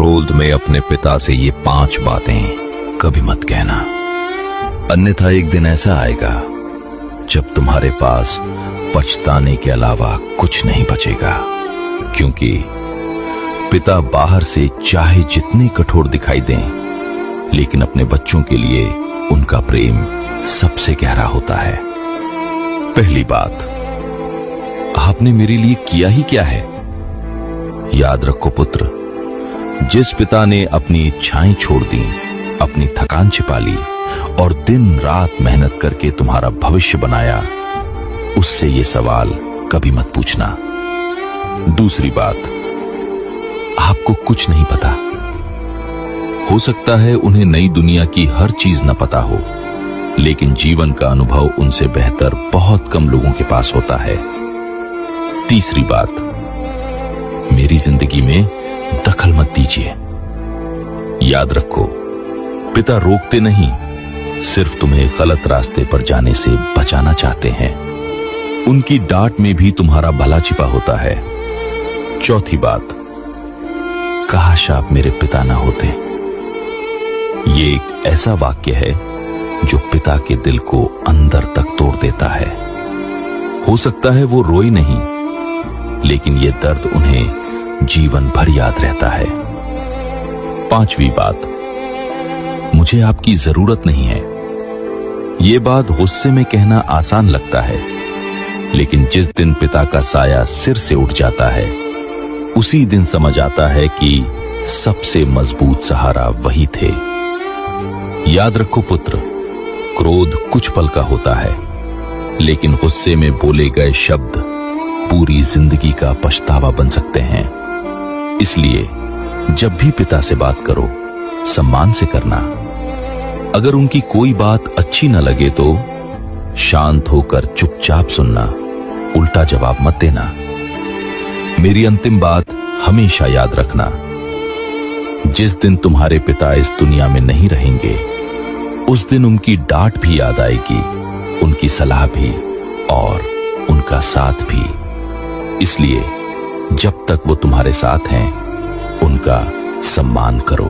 क्रोध में अपने पिता से ये 5 बातें कभी मत कहना, अन्यथा एक दिन ऐसा आएगा जब तुम्हारे पास पछताने के अलावा कुछ नहीं बचेगा। क्योंकि पिता बाहर से चाहे जितने कठोर दिखाई दें, लेकिन अपने बच्चों के लिए उनका प्रेम सबसे गहरा होता है। पहली बात, आपने मेरे लिए किया ही क्या है? याद रखो पुत्र, जिस पिता ने अपनी इच्छाएं छोड़ दी, अपनी थकान छिपा ली और दिन रात मेहनत करके तुम्हारा भविष्य बनाया, उससे ये सवाल कभी मत पूछना। दूसरी बात, आपको कुछ नहीं पता। हो सकता है उन्हें नई दुनिया की हर चीज न पता हो, लेकिन जीवन का अनुभव उनसे बेहतर बहुत कम लोगों के पास होता है। तीसरी बात, मेरी जिंदगी में दखल मत दीजिए। याद रखो, पिता रोकते नहीं, सिर्फ तुम्हें गलत रास्ते पर जाने से बचाना चाहते हैं। उनकी डांट में भी तुम्हारा भला छिपा होता है। चौथी बात, काश आप मेरे पिता ना होते। ये एक ऐसा वाक्य है जो पिता के दिल को अंदर तक तोड़ देता है। हो सकता है वो रोए नहीं, लेकिन ये दर्द उन्हें जीवन भर याद रहता है। पांचवी बात, मुझे आपकी जरूरत नहीं है। ये बात गुस्से में कहना आसान लगता है, लेकिन जिस दिन पिता का साया सिर से उठ जाता है, उसी दिन समझ आता है कि सबसे मजबूत सहारा वही थे। याद रखो पुत्र, क्रोध कुछ पल का होता है, लेकिन गुस्से में बोले गए शब्द पूरी जिंदगी का पछतावा बन सकते हैं। इसलिए जब भी पिता से बात करो, सम्मान से करना। अगर उनकी कोई बात अच्छी न लगे तो शांत होकर चुपचाप सुनना, उल्टा जवाब मत देना। मेरी अंतिम बात हमेशा याद रखना, जिस दिन तुम्हारे पिता इस दुनिया में नहीं रहेंगे, उस दिन उनकी डांट भी याद आएगी, उनकी सलाह भी और उनका साथ भी। इसलिए जब तक वो तुम्हारे साथ हैं, उनका सम्मान करो।